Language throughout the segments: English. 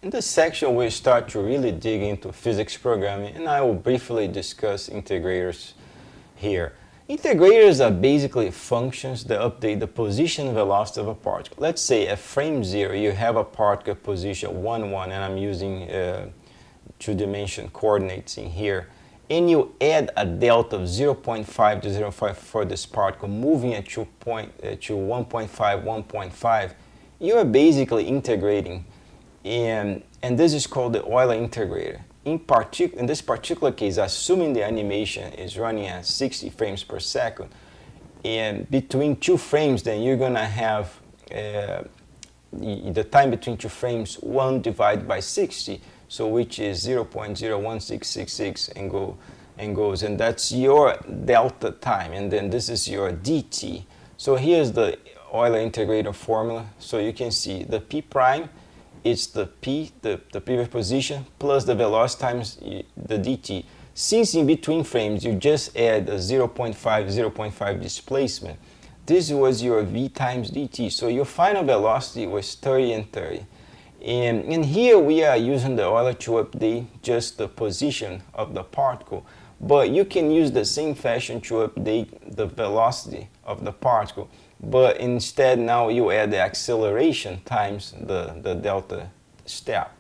In this section, we start to really dig into physics programming, and I will briefly discuss integrators here. Integrators are basically functions that update the position and velocity of a particle. Let's say at frame 0, you have a particle position 1, 1, and I'm using two-dimension coordinates in here. And you add a delta of 0.5 to 0.5 for this particle, moving it to 1.5, 1.5, you are basically integrating. And this is called the Euler integrator. In this particular case, assuming the animation is running at 60 frames per second, and between 2 frames, then you're going to have the time between 2 frames 1 divided by 60, so which is 0.01666 and goes, and that's your delta time, and then this is your dt. So here's the Euler integrator formula. So you can see the p prime, it's the p, the previous position, plus the velocity times the dt. Since in between frames you just add a 0.5 displacement, this was your v times dt. So your final velocity was 30 and 30. And here we are using the Euler to update just the position of the particle. But you can use the same fashion to update the velocity of the particle. But instead now you add the acceleration times the delta step.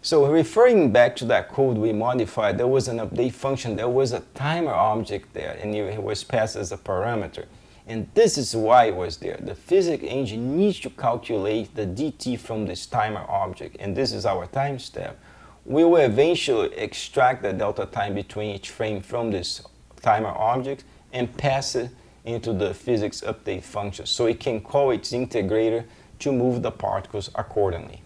So referring back to that code we modified, there was an update function, there was a timer object there, and it was passed as a parameter. And this is why it was there. The physics engine needs to calculate the dt from this timer object, and this is our time step. We will eventually extract the delta time between each frame from this timer object and pass it into the physics update function, so it can call its integrator to move the particles accordingly.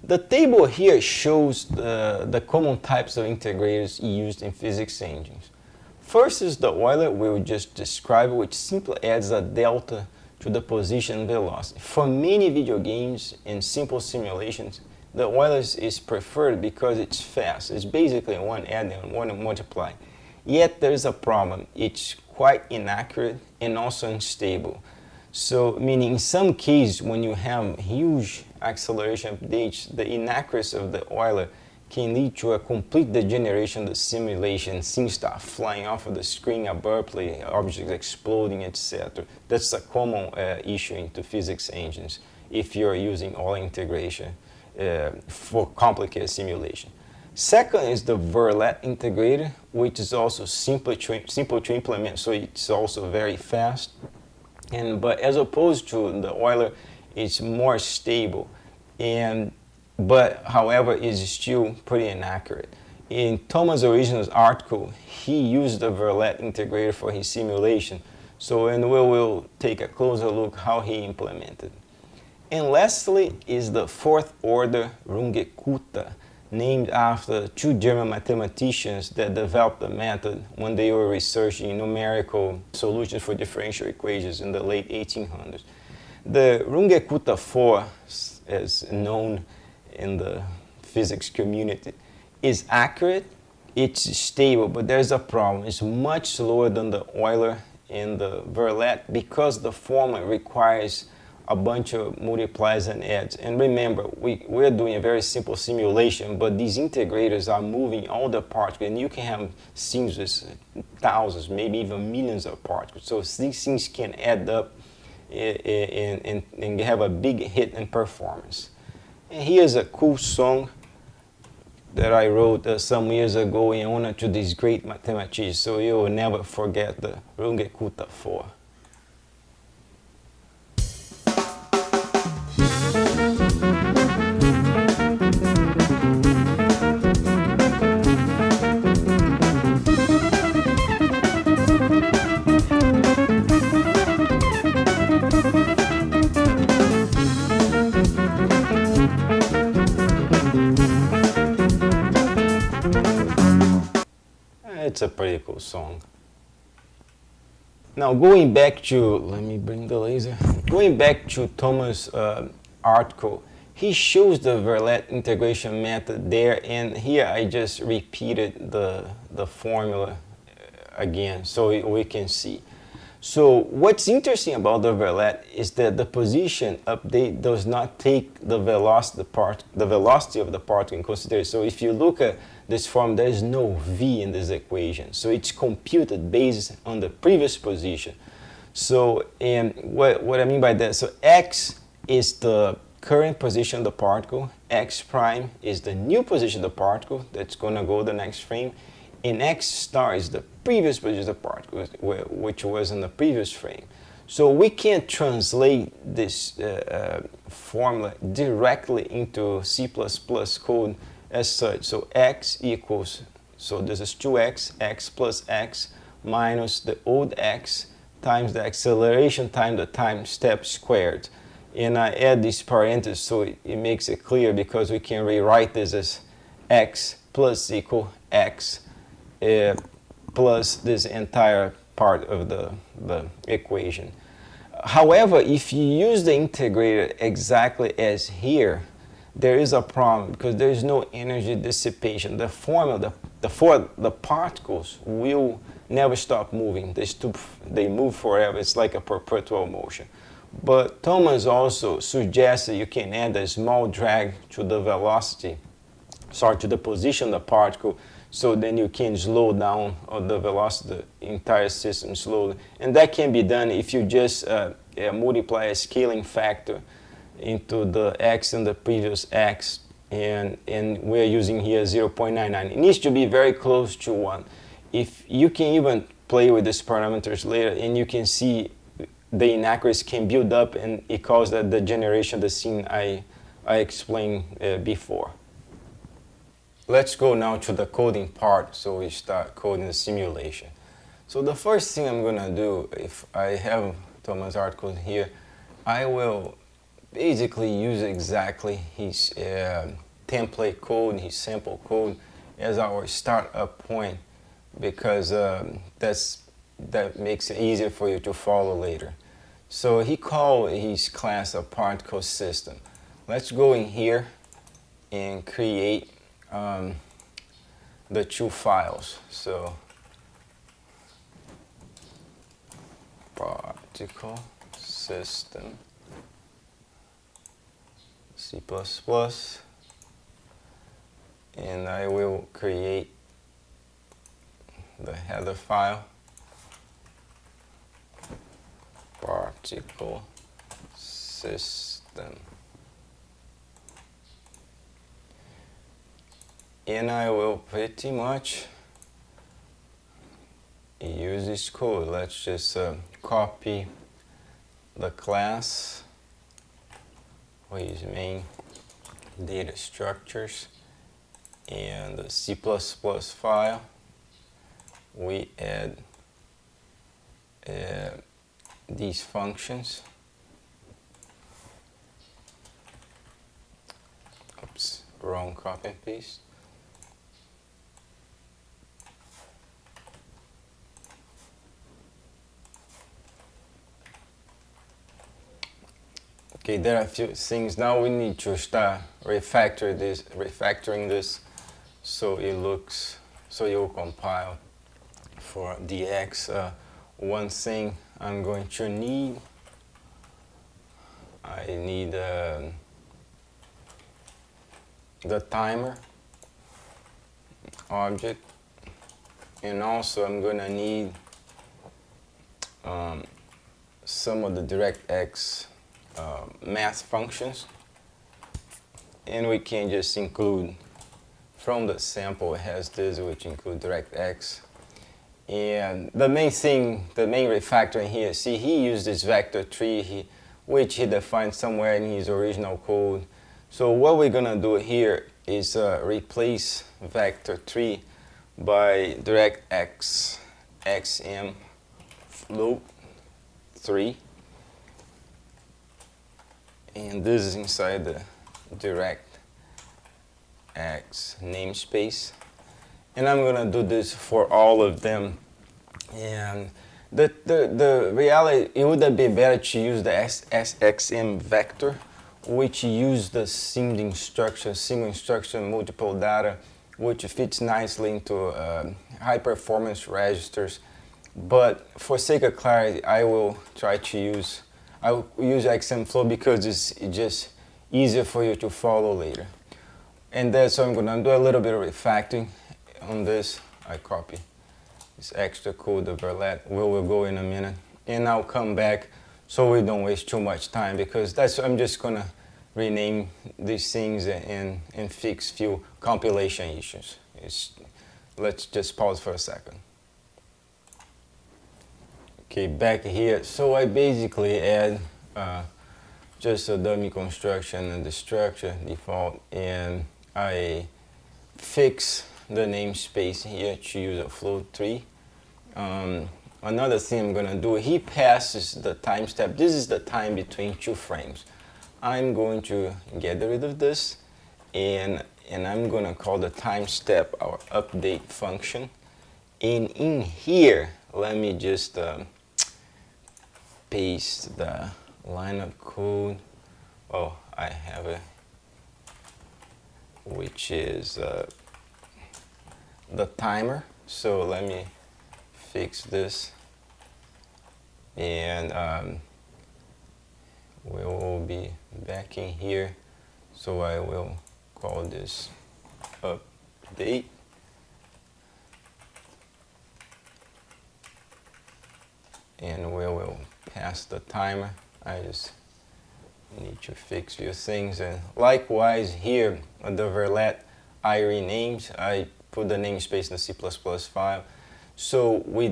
The table here shows the common types of integrators used in physics engines. First is the Euler we will just describe, which simply adds a delta to the position and velocity. For many video games and simple simulations, the Euler is preferred because it's fast. It's basically one add and one multiply. Yet there is a problem. It's quite inaccurate and also unstable. So, meaning in some cases when you have huge acceleration updates, the inaccuracy of the Euler can lead to a complete degeneration of the simulation. Things start flying off of the screen abruptly, objects exploding, etc. That's a common issue into physics engines if you're using Euler integration for complicated simulation. Second is the Verlet Integrator, which is also simple to implement, so it's also very fast. But as opposed to the Euler, it's more stable, but however is still pretty inaccurate. In Thomas' original article, he used the Verlet Integrator for his simulation, and we will take a closer look how he implemented. And lastly is the fourth order Runge-Kutta, named after 2 German mathematicians that developed the method when they were researching numerical solutions for differential equations in the late 1800s. The Runge-Kutta 4, as known in the physics community, is accurate, it's stable, but there's a problem. It's much slower than the Euler and the Verlet because the formula requires a bunch of multiplies and adds. And remember, we're doing a very simple simulation, but these integrators are moving all the particles, and you can have scenes with thousands, maybe even millions of particles. So these things can add up and have a big hit in performance. And here's a cool song that I wrote some years ago in honor to these great mathematicians, so you will never forget the Runge-Kutta 4. It's a pretty cool song. Now going back to, let me bring the laser. Going back to Thomas' article, he shows the Verlet integration method there, and here I just repeated the formula again so we can see. So what's interesting about the Verlet is that the position update does not take the velocity of the particle in consideration. So if you look at this form, there is no v in this equation. So it's computed based on the previous position. So, and what I mean by that, so x is the current position of the particle, x prime is the new position of the particle that's going to go the next frame, and x star is the previous position of the particle, which was in the previous frame. So we can't translate this formula directly into C++ code as such. So x equals, so this is 2x, x plus x minus the old x times the acceleration times the time step squared. And I add these parentheses so it makes it clear, because we can rewrite this as x plus equal x plus this entire part of the equation. However, if you use the integrator exactly as here, there is a problem, because there is no energy dissipation. The formula, the particles will never stop moving. They move forever. It's like a perpetual motion. But Thomas also suggested you can add a small drag to the velocity, to the position of the particle, so then you can slow down the velocity of the entire system slowly. And that can be done if you just multiply a scaling factor into the x and the previous x, and we're using here 0.99. It needs to be very close to 1. If you can even play with these parameters later, and you can see the inaccuracy can build up, and it causes the generation of the scene I explained before. Let's go now to the coding part, so we start coding the simulation. So the first thing I'm going to do, if I have Thomas' article here, I will basically use exactly his template code, his sample code, as our startup point, because that makes it easier for you to follow later. So he called his class a particle system. Let's go in here and create the two files. So particle system C++, and I will create the header file, particle system, and I will pretty much use this code. Let's just copy the class with his main data structures, and the C++ file we add these functions. Oops, wrong copy and paste. Okay, there are a few things. Now we need to start refactoring this so it looks, so it will compile for dx. One thing I'm going to need, I need the timer object, and also I'm going to need some of the DirectX math functions, and we can just include from the sample. It has this, which include DirectX. And the main thing, the main refactoring here, see, he used this vector tree which he defined somewhere in his original code. So what we're gonna do here is replace vector tree by DirectX XM float 3, and this is inside the DirectX namespace, and I'm gonna do this for all of them. And the reality, it would have been better to use the SXM vector, which use the single instruction, multiple data, which fits nicely into high performance registers. But for sake of clarity, I will use XMFlow because it's just easier for you to follow later. And that's what I'm going to do, a little bit of refactoring on this. I copy this extra code, the Verlet, where we'll go in a minute. And I'll come back so we don't waste too much time, because I'm just going to rename these things and fix few compilation issues. Let's just pause for a second. Okay, back here. So I basically add just a dummy construction and the structure default, and I fix the namespace here to use a float 3. Another thing I'm going to do, he passes the time step. This is the time between 2 frames. I'm going to get rid of this, and I'm going to call the time step our update function. And in here, let me just paste the line of code. Oh, I have it, which is the timer. So let me fix this, and we will be back in here. So I will call this update. And we will pass the timer. I just need to fix few things. And likewise here on the Verlet, I renamed. I put the namespace in the C++ file. So we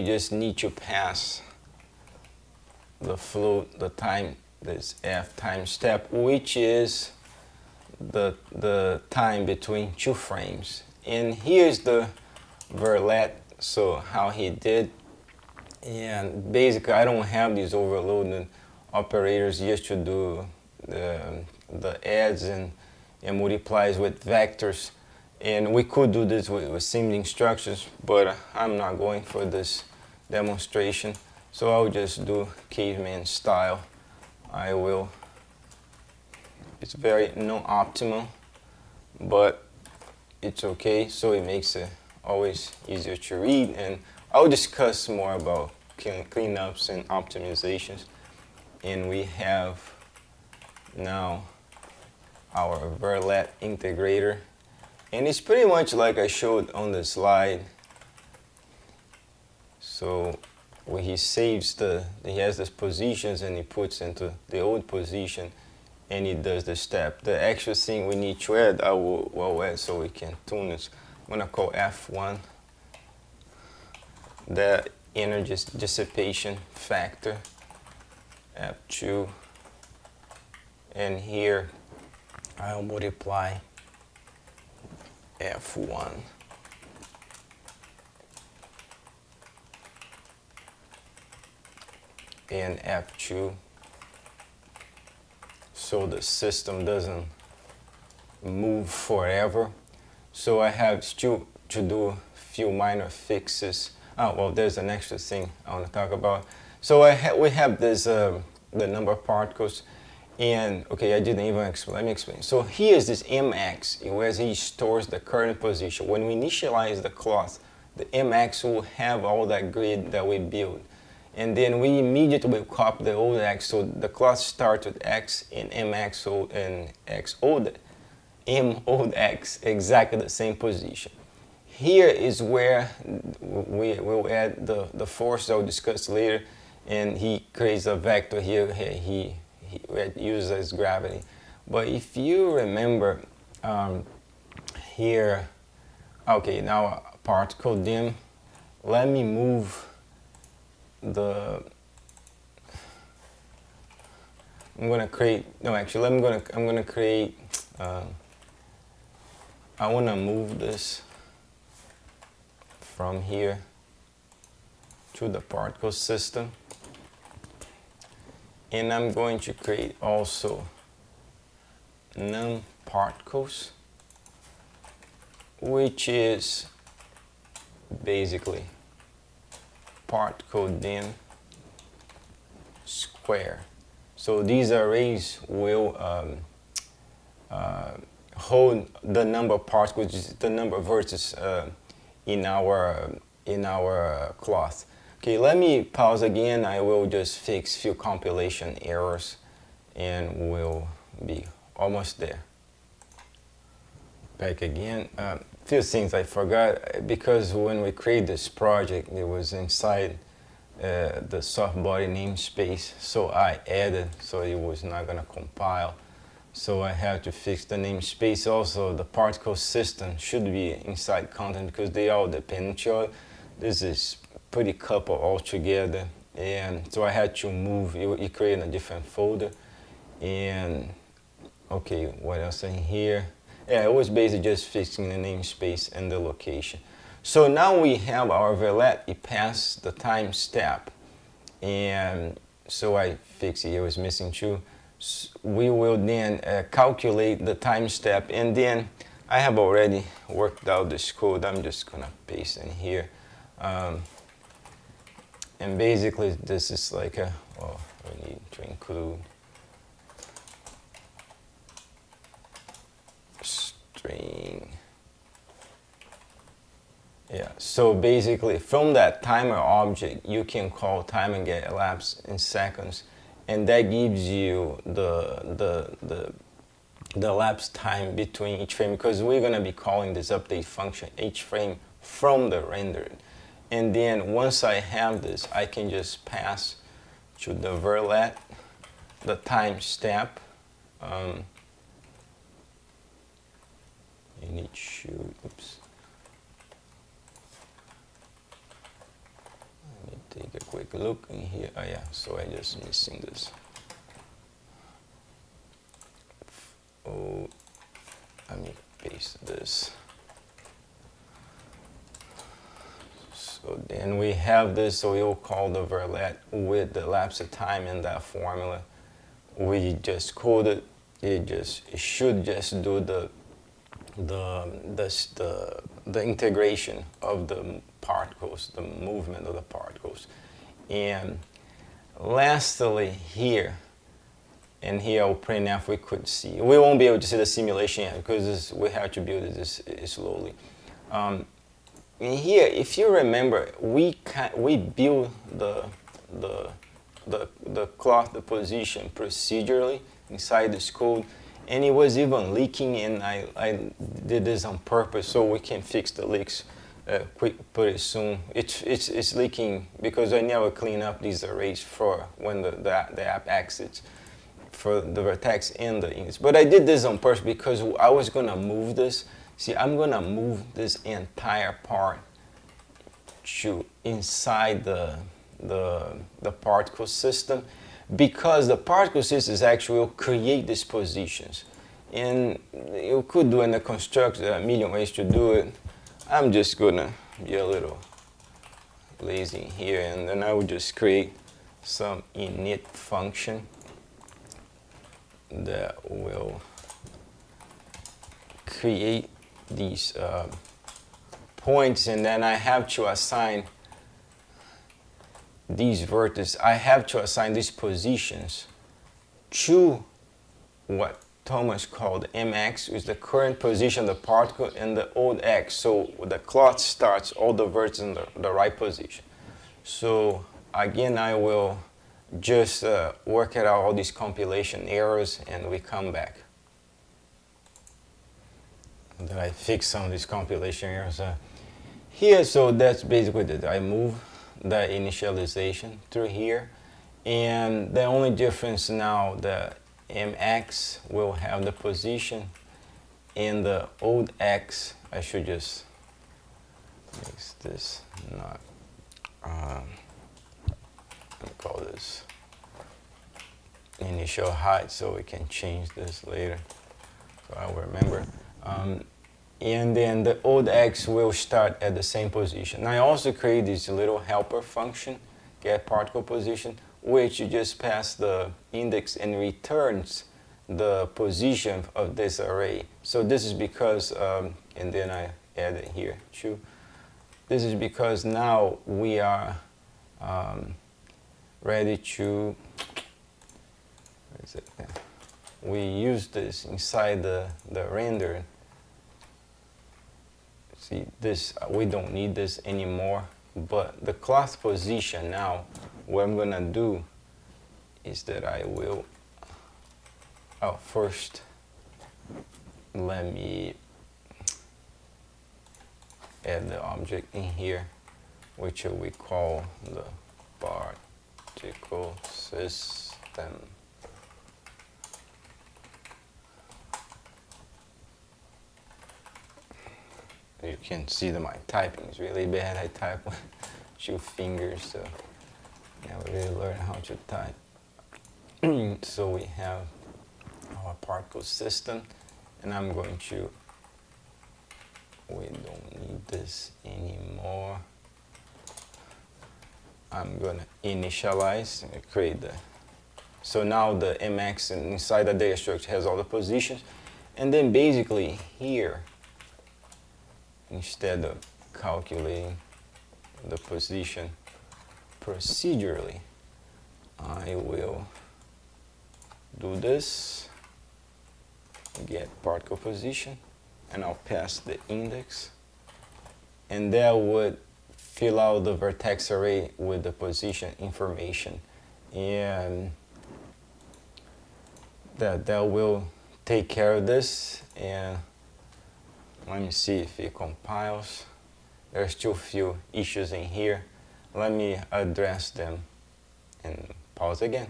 just need to pass the float, the time, this F time step, which is the time between 2 frames. And here's the Verlet, so how he did. And basically, I don't have these overloaded operators just to do the adds and multiplies with vectors. And we could do this with assembly instructions, but I'm not going for this demonstration. So I'll just do caveman style. It's very non-optimal, but it's okay. So it makes it always easier to read. And I'll discuss more about cleanups and optimizations. And we have now our Verlet Integrator. And it's pretty much like I showed on the slide. So when he saves he has these positions and he puts into the old position and he does the step. The actual thing we need to add, I will add so we can tune this. I'm gonna call F1 the energy dissipation factor, F2, and here I'll multiply F1 and F2 so the system doesn't move forever. So I have still to do a few minor fixes. Oh, well, there's an extra thing I want to talk about. So we have this, the number of particles, and okay, I didn't even explain. Let me explain. So here's this mx, where he stores the current position. When we initialize the cloth, the mx will have all that grid that we build. And then we immediately will copy the old x, so the cloth starts with x and mx old and x old, m old x, exactly the same position. Here is where we will add the force I'll discuss later, and he creates a vector here. He uses gravity. But if you remember here, okay, now particle dim. Let me move the. I'm gonna create. No, actually, I'm gonna create. I wanna move this from here to the particle system, and I'm going to create also num particles, which is basically particle dim square. So these arrays will hold the number of particles, which is the number of vertices in in our cloth. Okay, let me pause again. I will just fix few compilation errors and we'll be almost there. Back again. Few things I forgot, because when we create this project, it was inside the soft body namespace, so I added, so it was not going to compile. So I have to fix the namespace. Also, the particle system should be inside content because they all depend on each other. This is pretty coupled all together, and so I had to move. It created a different folder. And okay, what else in here? Yeah, it was basically just fixing the namespace and the location. So now we have our Verlet. It passed the time step, and so I fixed it. It was missing two. We will then calculate the time step, and then I have already worked out this code. I'm just gonna paste in here, and basically this is like a, oh, we need to include string. Yeah, so basically from that timer object, you can call time and get elapsed in seconds, and that gives you the elapsed time between each frame, because we're going to be calling this update function each frame from the rendered. And then once I have this, I can just pass to the Verlet the time step. You need to, oops. Take a quick look in here. Oh yeah, so I just missing this. Oh, let me paste this. So then we have this, so we'll call the Verlet with the elapsed time in that formula. We just coded it should just do the integration of the particles, the movement of the particles. And lastly here, and here I'll print if we could see. We won't be able to see the simulation yet because we have to build this slowly. And here, if you remember, we build the cloth, the position procedurally inside this code, and it was even leaking, and I did this on purpose so we can fix the leaks pretty soon. It's leaking because I never clean up these arrays for when the app exits for the vertex and the index. But I did this on purpose because I was going to move this. See, I'm going to move this entire part to inside the particle system, because the particle system is actually will create these positions. And you could do in the constructor, there are a million ways to do it. I'm just going to be a little lazy here, and then I will just create some init function that will create these points, and then I have to assign these vertices. I have to assign these positions to what Thomas called mx, which is the current position of the particle, and the old x. So the cloth starts all the vertices in the right position. So again, I will just work out all these compilation errors, and we come back. Then I fix some of these compilation errors here. So that's basically it. I move the initialization through here, and the only difference now, the mx will have the position, and the old x, I should just make this not let me call this initial height so we can change this later, so I will remember. And then the old x will start at the same position. I also create this little helper function, get particle position, which you just pass the index and returns the position of this array. So this is because, and then I add it here too. This is because now we are ready to, where is it? Yeah. We use this inside the render. See this, we don't need this anymore But the class position now, what I'm gonna do is that I will, first let me add the object in here, which we call the particle system. You can see that my typing is really bad. I type with 2 fingers, so never really learned how to type. So we have our particle system, and I'm going to, we don't need this anymore. I'm going to initialize and create the, so now the MX inside the data structure has all the positions, and then basically here, instead of calculating the position procedurally, I will do this, get particle position, and I'll pass the index, and that would fill out the vertex array with the position information, and that will take care of this. And let me see if it compiles. There's still a few issues in here. Let me address them and pause again.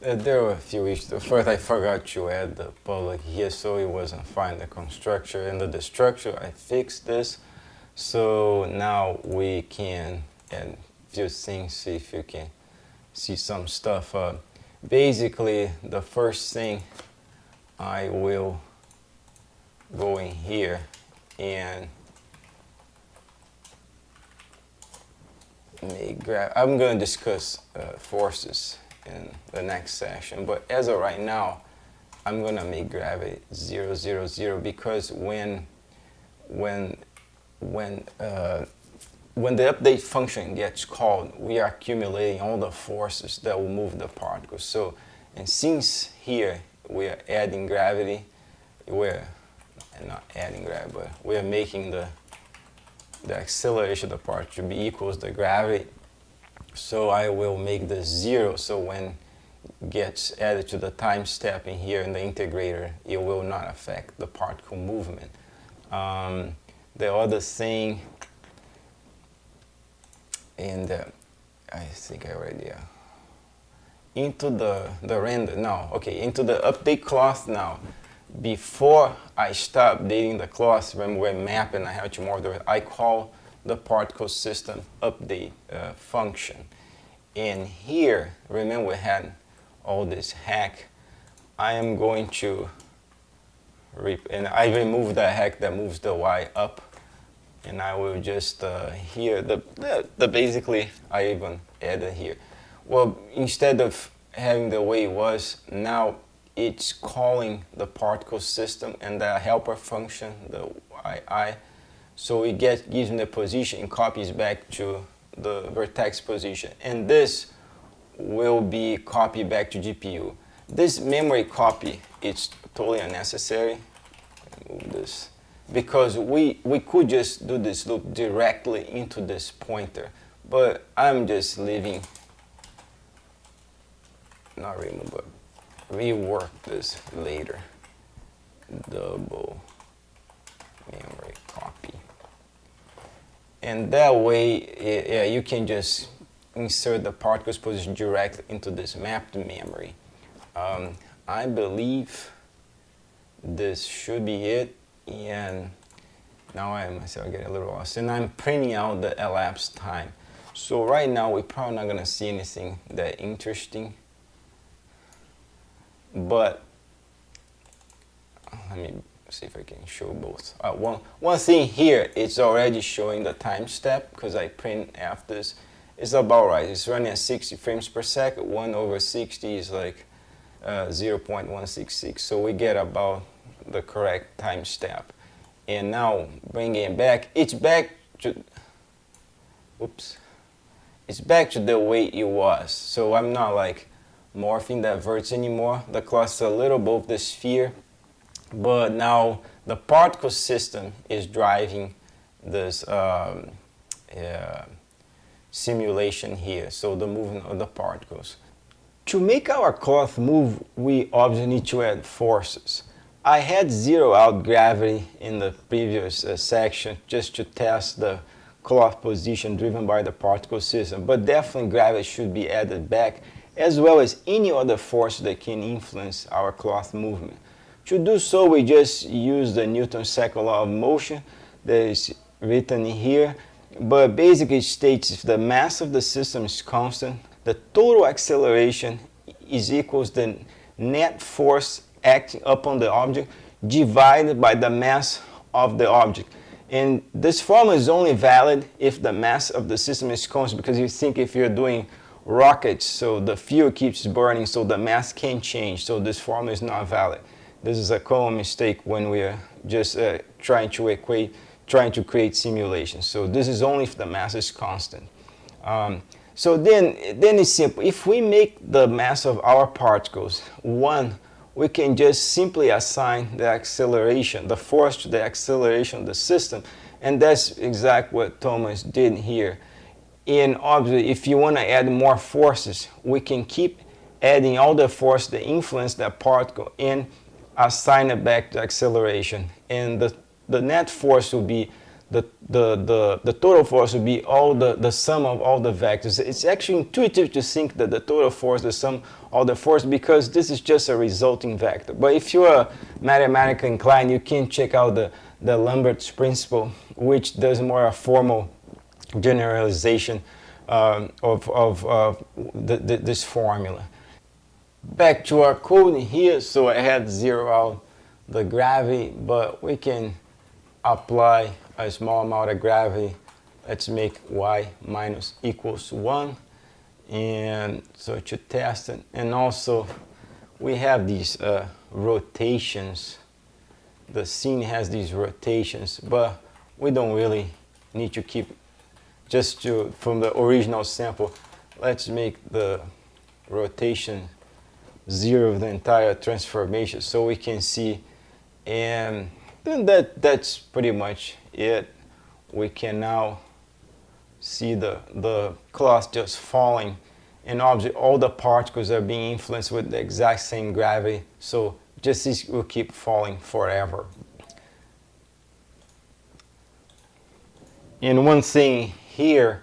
There were a few issues. First, I forgot to add the public here, so it wasn't fine, the constructor and the destructor. I fixed this. So now we can add a few things, see if you can see some stuff. Basically, the first thing I will go in here and I'm going to discuss forces in the next session, but as of right now, I'm going to make gravity 0, 0, 0, because when the update function gets called, we are accumulating all the forces that will move the particles. So, and since here we are adding gravity, we're not adding gravity, but we are making the acceleration of the particle be equals the gravity. So I will make this 0, so when it gets added to the time step in here in the integrator, it will not affect the particle movement. The other thing, and I think I already into the render now. Okay, into the update class now. Before I start updating the class, when we're mapping, I have to model it. I call the particle system update function. And here, remember we had all this hack. I am going to, and I remove the hack that moves the Y up. And I will just here, the basically, I even added here. Well, instead of having the way it was, now it's calling the particle system and the helper function, the II. So it gives me the position and copies back to the vertex position. And this will be copied back to GPU. This memory copy is totally unnecessary. Move this. Because we could just do this loop directly into this pointer. But I'm just leaving, not remove, but rework this later. Double memory copy. And that way, yeah, you can just insert the particles position directly into this mapped memory. I believe this should be it. And now I myself get a little lost. And I'm printing out the elapsed time. So right now, we're probably not going to see anything that interesting. But let me see if I can show both. One thing here, it's already showing the time step because I print after this. It's about right. It's running at 60 frames per second. 1 over 60 is like 0.166. So we get about the correct time step. And now bringing it back, it's back to, oops, it's back to the way it was. So I'm not like morphing that vertex anymore. The class is a little above the sphere, but now the particle system is driving this simulation here, so the movement of the particles. To make our cloth move, we obviously need to add forces. I had zero out gravity in the previous section just to test the cloth position driven by the particle system, but definitely gravity should be added back, as well as any other force that can influence our cloth movement. To do so, we just use the Newton's second law of motion that is written here, but basically it states if the mass of the system is constant, the total acceleration is equals the net force acting upon the object divided by the mass of the object. And this formula is only valid if the mass of the system is constant, because you think if you're doing rockets, so the fuel keeps burning, so the mass can change, so this formula is not valid. This is a common mistake when we are just trying to create simulations. So this is only if the mass is constant. So then it's simple. If we make the mass of our particles 1, we can just simply assign the acceleration, the force to the acceleration of the system, and that's exactly what Thomas did here. And obviously, if you want to add more forces, we can keep adding all the force that influence that particle and assign it back to acceleration. And the net force will be the total force will be all the sum of all the vectors. It's actually intuitive to think that the total force, the sum of all the force, because this is just a resulting vector. But if you are mathematically inclined, you can check out the Lambert's principle, which does more a formal generalization of this formula. Back to our code here, so I had zero out the gravity, but we can apply a small amount of gravity. Let's make y minus equals 1, and so to test it. And also we have these rotations. The scene has these rotations, but we don't really need to keep just from the original sample. Let's make the rotation 0 of the entire transformation so we can see, and then that's pretty much it. We can now see the cloth just falling, and obviously all the particles are being influenced with the exact same gravity, so just this will keep falling forever. And one thing here,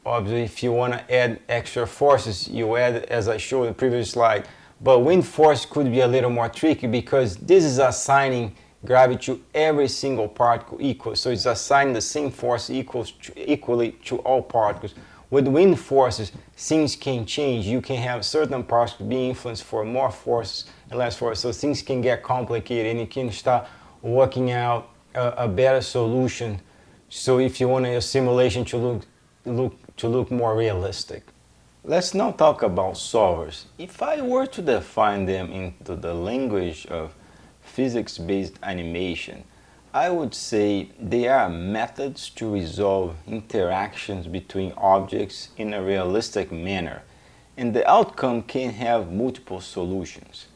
obviously if you want to add extra forces, you add, as I showed in the previous slide. But wind force could be a little more tricky, because this is assigning gravity to every single particle equal. So it's assigning the same force equally to all particles. With wind forces, things can change. You can have certain particles being influenced for more force and less force. So things can get complicated, and you can start working out a better solution. So if you want your simulation to look more realistic. Let's now talk about solvers. If I were to define them into the language of physics-based animation, I would say they are methods to resolve interactions between objects in a realistic manner, and the outcome can have multiple solutions.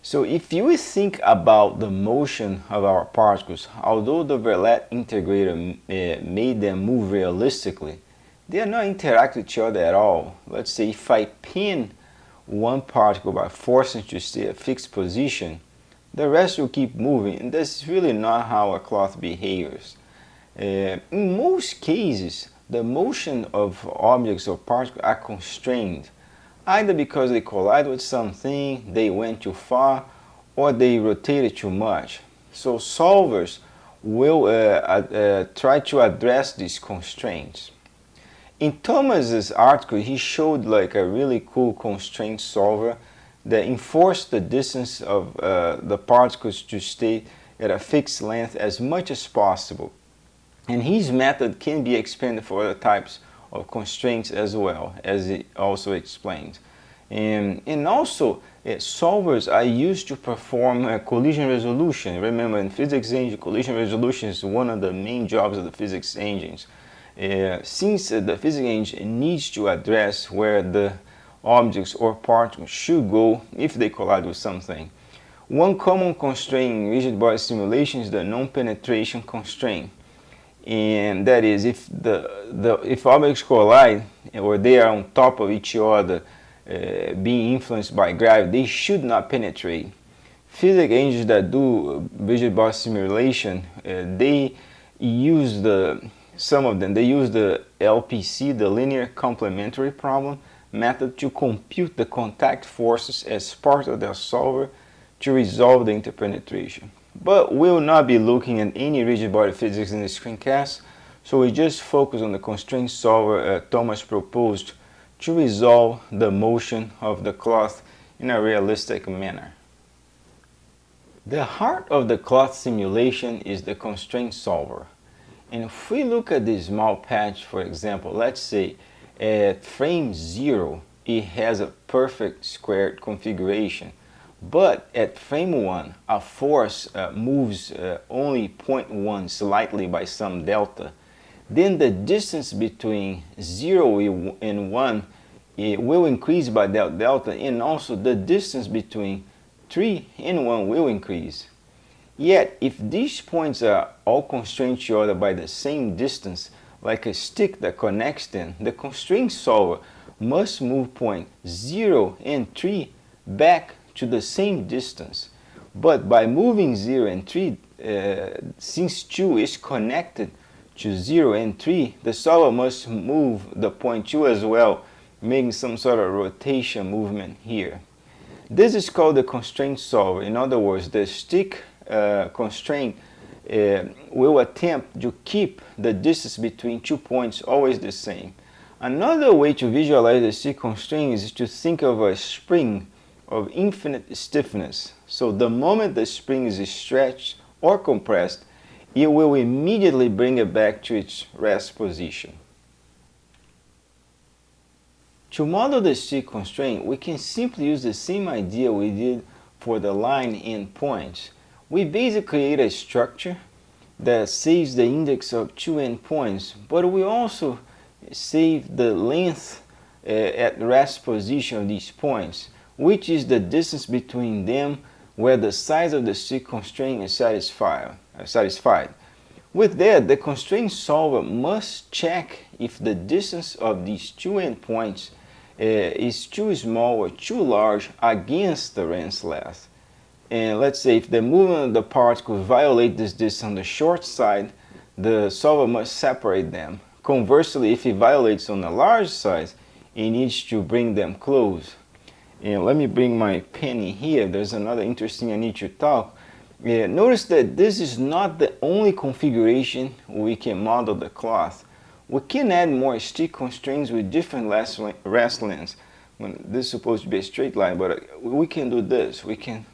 So if you think about the motion of our particles, although the Verlet Integrator made them move realistically, they are not interacting with each other at all. Let's say if I pin one particle by forcing it to stay at a fixed position, the rest will keep moving, and that's really not how a cloth behaves. In most cases, the motion of objects or particles are constrained, either because they collide with something, they went too far, or they rotated too much. So solvers will try to address these constraints. In Thomas's article, he showed like a really cool constraint solver that enforced the distance of the particles to stay at a fixed length as much as possible. And his method can be expanded for other types of constraints as well, as it also explains. And also, solvers are used to perform collision resolution. Remember, in physics engine, collision resolution is one of the main jobs of the physics engines. Since the physics engine needs to address where the objects or particles should go if they collide with something. One common constraint in rigid body simulation is the non-penetration constraint. and that is if if objects collide or they are on top of each other, being influenced by gravity, they should not penetrate. Physics engines that do rigid body simulation, they use some of them, they use the LPC, the linear complementary problem method, to compute the contact forces as part of their solver to resolve the interpenetration. But we will not be looking at any rigid body physics in the screencast, so we just focus on the constraint solver Thomas proposed to resolve the motion of the cloth in a realistic manner. The heart of the cloth simulation is the constraint solver. And if we look at this small patch, for example, let's say at frame 0 it has a perfect squared configuration, but at frame 1 a force moves only 0.1 slightly by some delta, then the distance between 0 and 1 it will increase by that delta, and also the distance between 3 and 1 will increase. Yet, if these points are all constrained to each other by the same distance, like a stick that connects them, the constraint solver must move point 0 and 3 back to the same distance. But by moving 0 and 3, since 2 is connected to 0 and 3, the solver must move the point 2 as well, making some sort of rotation movement here. This is called the constraint solver. In other words, the stick constraint will attempt to keep the distance between 2 points always the same. Another way to visualize the stick constraint is to think of a spring of infinite stiffness. So the moment the spring is stretched or compressed, it will immediately bring it back to its rest position. To model the stick constraint, we can simply use the same idea we did for the line endpoints. We basically create a structure that saves the index of 2 endpoints, but we also save the length at rest position of these points, which is the distance between them where the size of the stick constraint is satisfied. With that, the constraint solver must check if the distance of these 2 endpoints is too small or too large against the rest length. And let's say if the movement of the particles violate this distance on the short side, the solver must separate them. Conversely, if it violates on the large side, it needs to bring them close. And let me bring my pen in here. There's another interesting I need to talk. Notice that this is not the only configuration we can model the cloth. We can add more stick constraints with different rest lengths. This is supposed to be a straight line, but we can do this. We can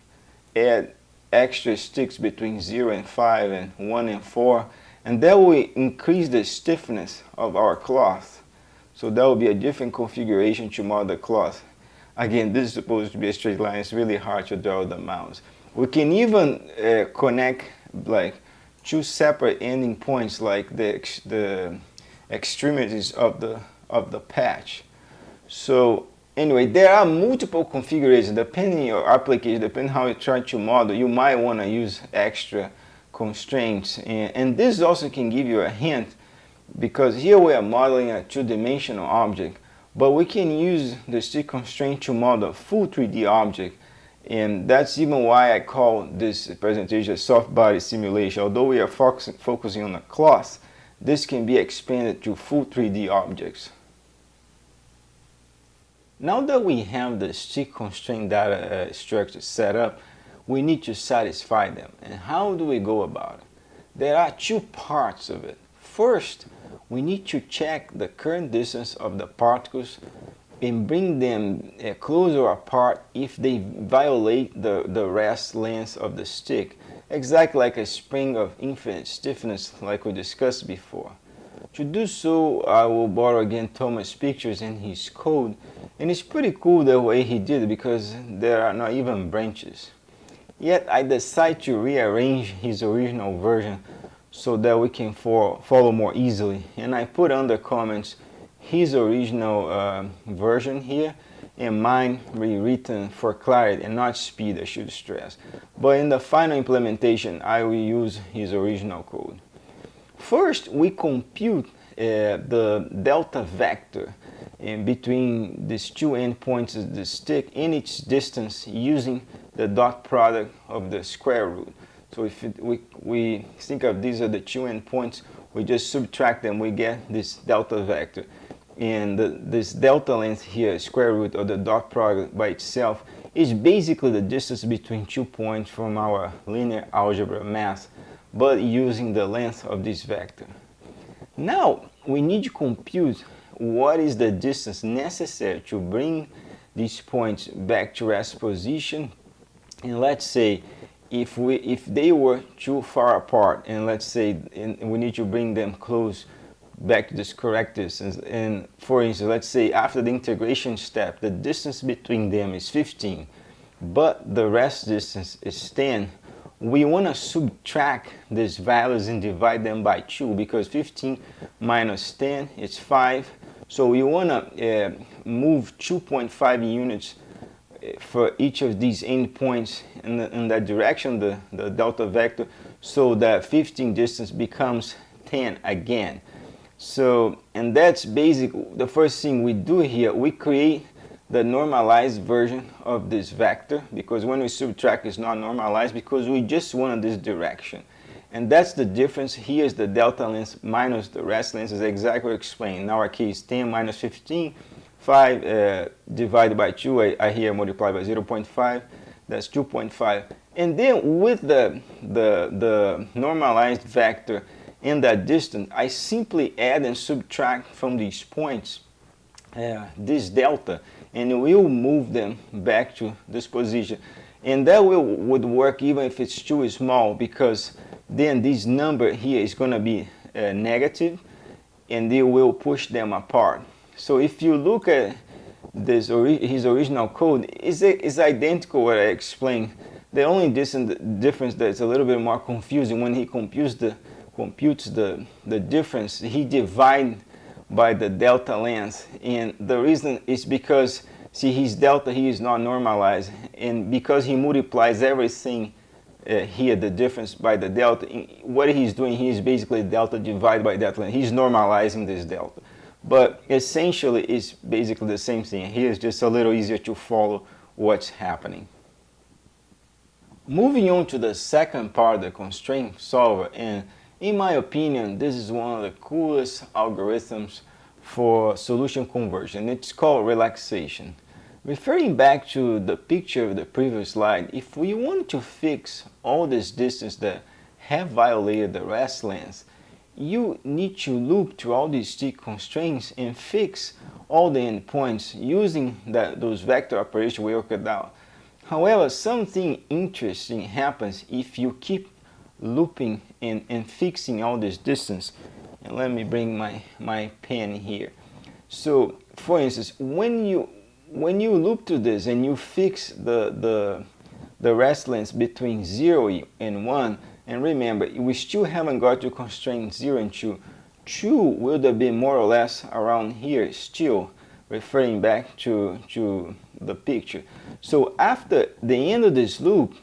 add extra sticks between 0 and 5 and 1 and 4, and that will increase the stiffness of our cloth. So that will be a different configuration to model the cloth. Again, this is supposed to be a straight line. It's really hard to draw the mouse. We can even connect like 2 separate ending points, like the extremities of the patch. So anyway, there are multiple configurations depending on your application, depending how you try to model. You might want to use extra constraints, and this also can give you a hint, because here we are modeling a 2-dimensional object, but we can use the stick constraint to model a full 3D object, and that's even why I call this presentation a soft body simulation. Although we are focusing on the cloth, this can be expanded to full 3D objects. Now that we have the stick constraint data structure set up, we need to satisfy them. And how do we go about it? There are 2 parts of it. First, we need to check the current distance of the particles and bring them closer apart if they violate the rest length of the stick, exactly like a spring of infinite stiffness like we discussed before. To do so, I will borrow again Thomas' pictures and his code, and it's pretty cool the way he did it because there are not even branches. Yet I decided to rearrange his original version so that we can follow more easily, and I put under comments his original version here and mine rewritten for clarity and not speed, I should stress. But in the final implementation I will use his original code. First, we compute the delta vector in between these two endpoints of the stick and its distance using the dot product of the square root. So if we think of these are the two endpoints, we just subtract them, we get this delta vector. And this delta length here, square root of the dot product by itself, is basically the distance between 2 points from our linear algebra math, but using the length of this vector. Now we need to compute what is the distance necessary to bring these points back to rest position. And let's say if they were too far apart, and let's say we need to bring them close back to this correct distance, and for instance, let's say after the integration step the distance between them is 15 but the rest distance is 10, we want to subtract these values and divide them by 2, because 15 minus 10 is 5. So we want to move 2.5 units for each of these endpoints in that direction, the delta vector, so that 15 distance becomes 10 again. So, and that's basically the first thing we do here. We create the normalized version of this vector, because when we subtract it's not normalized, because we just want this direction. And that's the difference. Here is the delta length minus the rest length, is exactly explained. In our case, 10 minus 15, 5 divided by 2, I here multiply by 0.5, that's 2.5. And then with the normalized vector in that distance, I simply add and subtract from these points this delta, and we'll move them back to this position. And that would work even if it's too small, because then this number here is going to be negative, and they will push them apart. So if you look at this his original code, is identical what I explained. The only difference that's a little bit more confusing, when he computes the difference, he divides by the delta length, and the reason is because, see, his delta here is not normalized, and because he multiplies everything here, the difference, by the delta, what he's doing here is basically delta divided by delta length. He's normalizing this delta, but essentially it's basically the same thing. Here is just a little easier to follow what's happening. Moving on to the second part of the constraint solver, and in my opinion, this is one of the coolest algorithms for solution conversion. It's called relaxation. Referring back to the picture of the previous slide, if we want to fix all this distance that have violated the rest length, you need to loop through all these stick constraints and fix all the endpoints using those vector operations we worked out. However, something interesting happens if you keep looping and fixing all this distance. And let me bring my pen here. So for instance, when you loop to this and you fix the rest length between 0 and 1, and remember, we still haven't got to constraint 0 and 2. 2 will be more or less around here still, referring back to the picture. So after the end of this loop,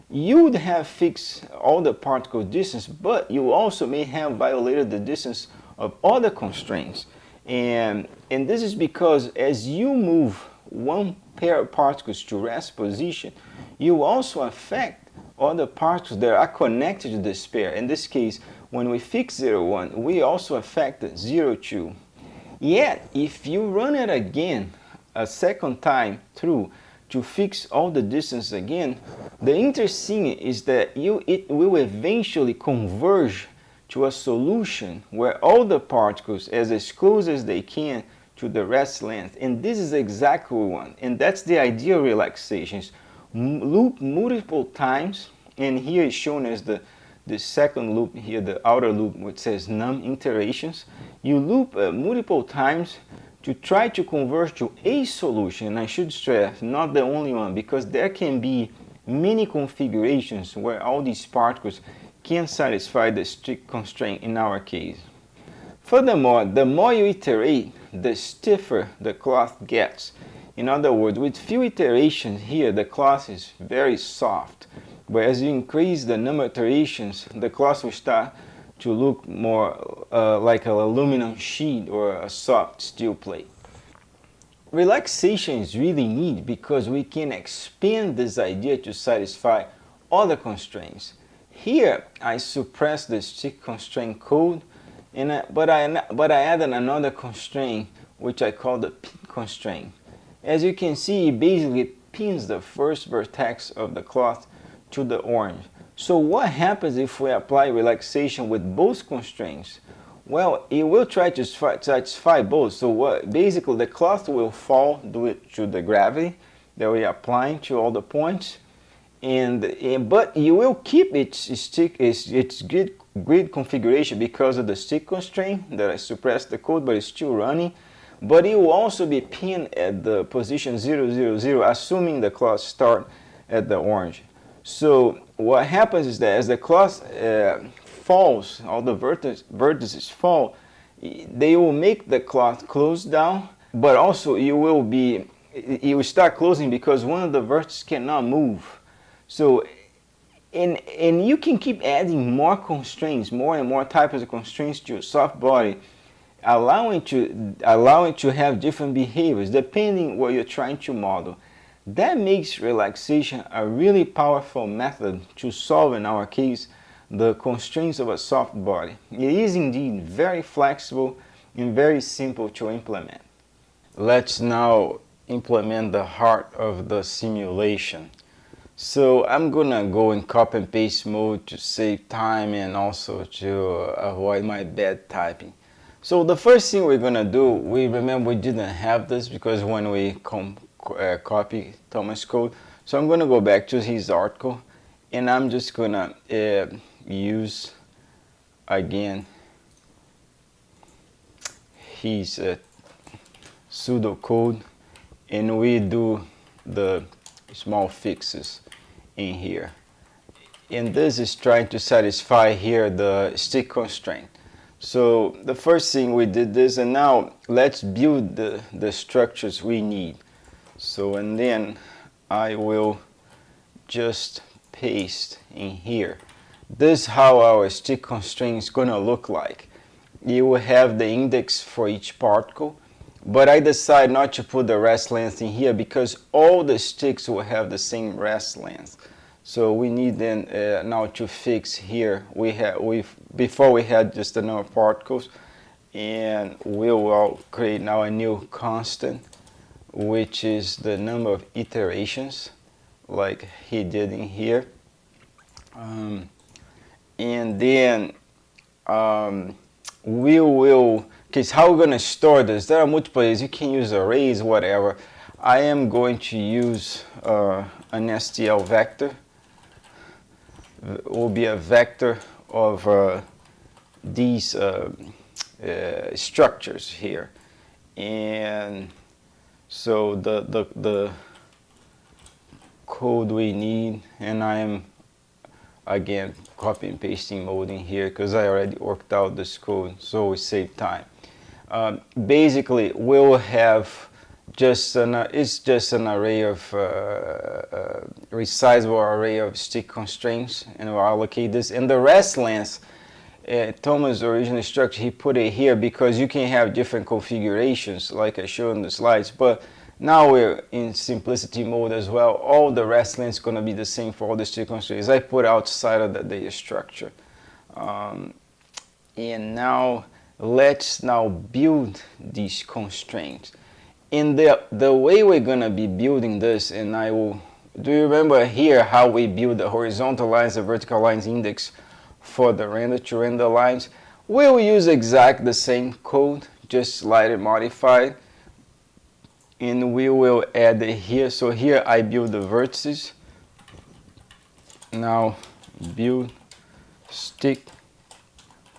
you would have fixed all the particle distance, but you also may have violated the distance of other constraints. And this is because as you move one pair of particles to rest position, you also affect other particles that are connected to this pair. In this case, when we fix 0, 1, we also affect 0, 2. Yet, if you run it again a second time through to fix all the distance again, the interesting is that it will eventually converge to a solution where all the particles as close as they can to the rest length. And this is exactly one, and that's the ideal relaxations. Loop multiple times, and here is shown as the second loop here, the outer loop, which says num iterations. You loop multiple times to try to converge to a solution. And I should stress, not the only one, because there can be many configurations where all these particles can satisfy the strict constraint in our case. Furthermore, the more you iterate, the stiffer the cloth gets. In other words, with few iterations here, the cloth is very soft. But as you increase the number of iterations, the cloth will start to look more like an aluminum sheet or a soft steel plate. Relaxation is really neat because we can expand this idea to satisfy other constraints. Here I suppress the stick constraint code, but I added another constraint which I call the pin constraint. As you can see, it basically pins the first vertex of the cloth to the orange. So what happens if we apply relaxation with both constraints? Well, it will try to satisfy both. So basically the cloth will fall due to the gravity that we are applying to all the points, but you will keep its grid configuration because of the stick constraint that I suppressed the code, but it's still running. But it will also be pinned at the position 0, 0, 0, assuming the cloth start at the orange. So what happens is that as the cloth falls, all the vertices fall, they will make the cloth close down, but also it will start closing because one of the vertices cannot move. So and you can keep adding more constraints, more and more types of constraints to your soft body, allowing to have different behaviors depending what you're trying to model. That makes relaxation a really powerful method to solve, in our case, the constraints of a soft body. It is indeed very flexible and very simple to implement. Let's now implement the heart of the simulation. So I'm gonna go in copy and paste mode to save time and also to avoid my bad typing. So the first thing we're gonna do, remember we didn't have this because when we copy Thomas' code. So I'm gonna go back to his article and I'm just gonna use again his pseudocode, and we do the small fixes in here. And this is trying to satisfy here the stick constraint. So the first thing we did this, and now let's build the structures we need. So and then I will just paste in here. This is how our stick constraint is going to look like. You will have the index for each particle, but I decide not to put the rest length in here because all the sticks will have the same rest length. So we need then now to fix here. Before we had just the number of particles, and we will create now a new constant, which is the number of iterations, like he did in here. And then we will, because how we're going to store this, there are multiple ways. You can use arrays, whatever. I am going to use an STL vector. It will be a vector of these structures here. And so the code we need, and I am again copy and pasting mode in here because I already worked out this code, so we save time. Basically we'll have just it's just an array of resizable array of stick constraints, and we'll allocate this, and the rest length, Thomas' original structure, he put it here because you can have different configurations like I showed in the slides, but now we're in simplicity mode as well. All the rest length is going to be the same for all the stick constraints I put outside of the data structure. And now let's build these constraints. In the way we're going to be building this, and do you remember here how we build the horizontal lines, the vertical lines index for the render to render lines? We'll use exactly the same code, just slightly modified. And we will add it here. So here I build the vertices. Now build stick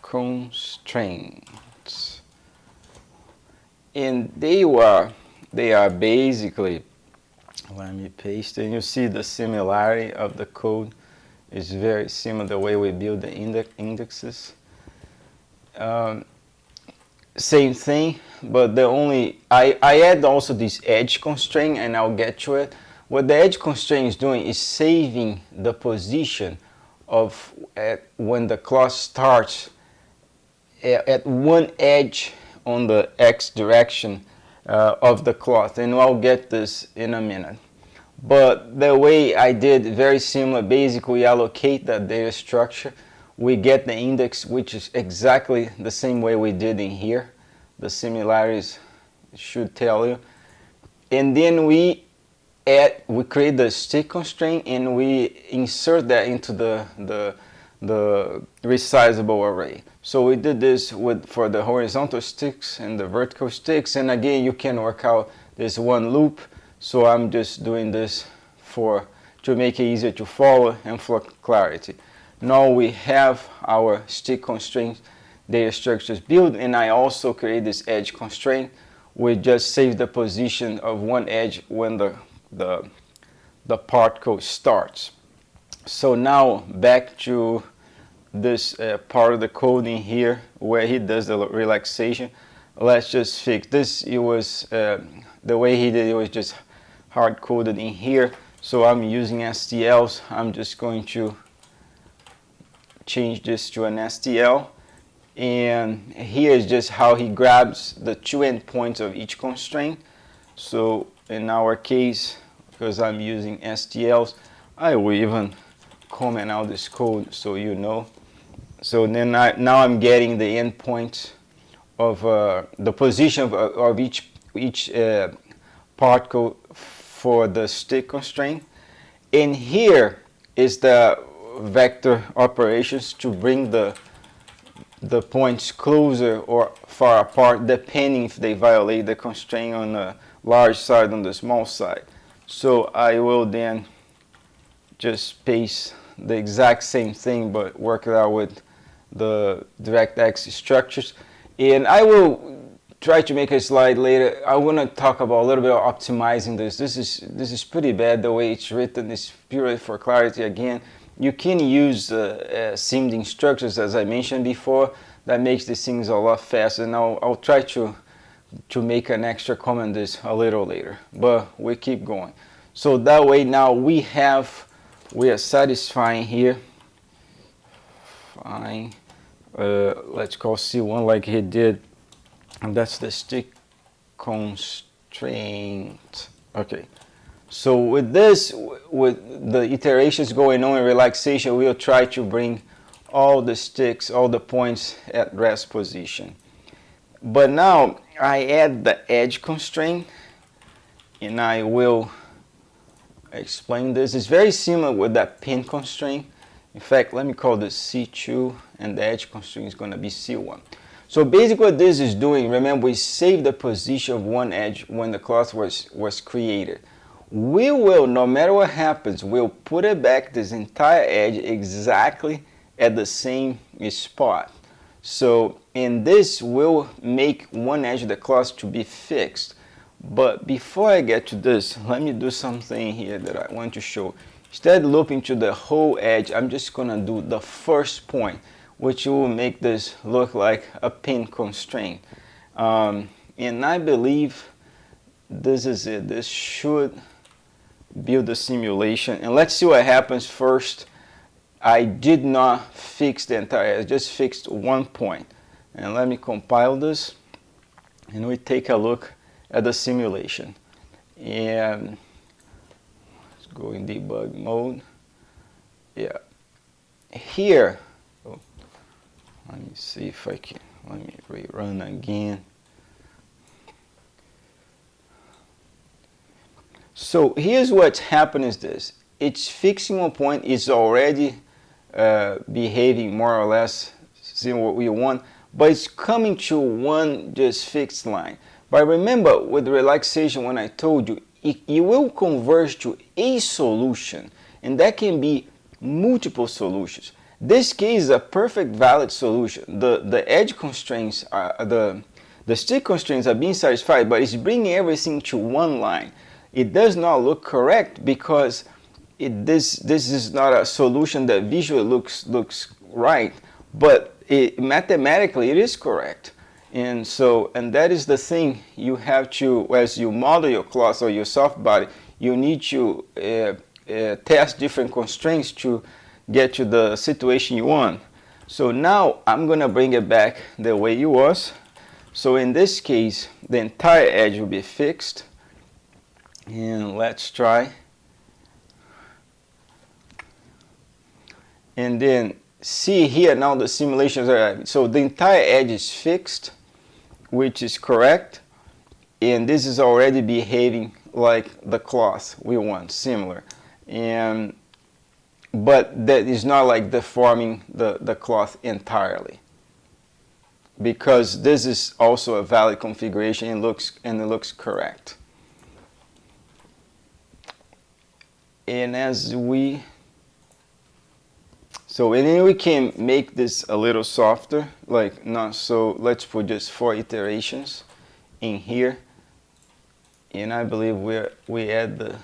constraints. And they are basically, let me paste, and you see the similarity of the code is very similar the way we build the indexes. Same thing, but I add also this edge constraint, and I'll get to it. What the edge constraint is doing is saving the position of when the clock starts at one edge on the X direction of the cloth, and I'll get this in a minute. But the way I did, very similar. Basically, we allocate the data structure. We get the index, which is exactly the same way we did in here. The similarities should tell you. And then we create the stick constraint, and we insert that into the resizable array. So we did this for the horizontal sticks and the vertical sticks. And again, you can work out this one loop. So I'm just doing this to make it easier to follow and for clarity. Now we have our stick constraint data structures built, and I also create this edge constraint. We just save the position of one edge when the particle starts. So now back to this part of the code in here where he does the relaxation. Let's just fix this. It was the way he did it was just hard coded in here. So I'm using STLs. I'm just going to change this to an STL. And here is just how he grabs the two endpoints of each constraint. So in our case, because I'm using STLs, I will even comment out this code so you know. So then now I'm getting the endpoints of the position of each particle for the stick constraint. And here is the vector operations to bring the points closer or far apart, depending if they violate the constraint on the large side or the small side. So I will then just paste the exact same thing, but work it out with the DirectX structures. And I will try to make a slide later. I want to talk about a little bit of optimizing this. This is pretty bad the way it's written. It's purely for clarity. Again, you can use SIMD structures, as I mentioned before. That makes these things a lot faster. And I'll try to make an extra comment this a little later. But we keep going. So that way now we are satisfying here. Fine. Let's call C1 like he did. And that's the stick constraint. Okay. So with this, with the iterations going on in relaxation, we'll try to bring all the sticks, all the points at rest position. But now I add the edge constraint, and I will explain this. It's very similar with that pin constraint. In fact, let me call this C2, and the edge constraint is going to be C1. So basically what this is doing, remember we saved the position of one edge when the class was created. We will, no matter what happens, we'll put it back this entire edge exactly at the same spot. So in this will make one edge of the class to be fixed. But before I get to this, let me do something here that I want to show. Instead of looping to the whole edge, I'm just going to do the first point, which will make this look like a pin constraint. And I believe this is it. This should build the simulation. And let's see what happens first. I did not fix the entire, I just fixed one point. And let me compile this, and we take a look at the simulation. And let's go in debug mode. Yeah. Here, let me see if I can, let me rerun again. So here's what's happened is this. It's fixing one point, it's already behaving more or less seeing what we want, but it's coming to one just fixed line. But remember with relaxation, when I told you, it will converge to a solution, and that can be multiple solutions. This case is a perfect valid solution. The edge constraints are the stick constraints are being satisfied, but it's bringing everything to one line. It does not look correct because this is not a solution that visually looks right, but mathematically it is correct. And that is the thing you have to, as you model your class or your soft body, you need to test different constraints to get to the situation you want. So now I'm gonna bring it back the way it was. So in this case, the entire edge will be fixed. And let's try. And then see here now the simulations are, so the entire edge is fixed, which is correct. And this is already behaving like the cloth we want, similar. But that is not like deforming the cloth entirely, because this is also a valid configuration and it looks correct. And then we can make this a little softer, like not so. Let's put just 4 iterations in here, and I believe we add the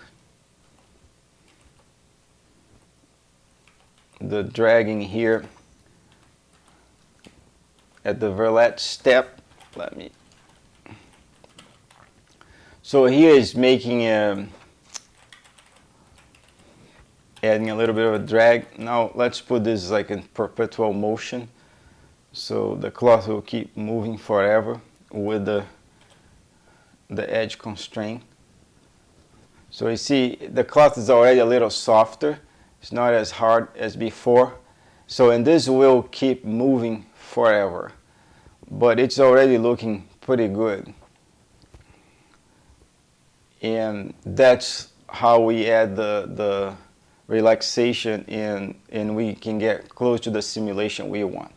dragging here at the Verlet step. So here is making adding a little bit of a drag. Now let's put this like in perpetual motion, so the cloth will keep moving forever with the edge constraint. So you see the cloth is already a little softer. It's not as hard as before. And this will keep moving forever, but it's already looking pretty good. And that's how we add the relaxation in, and we can get close to the simulation we want.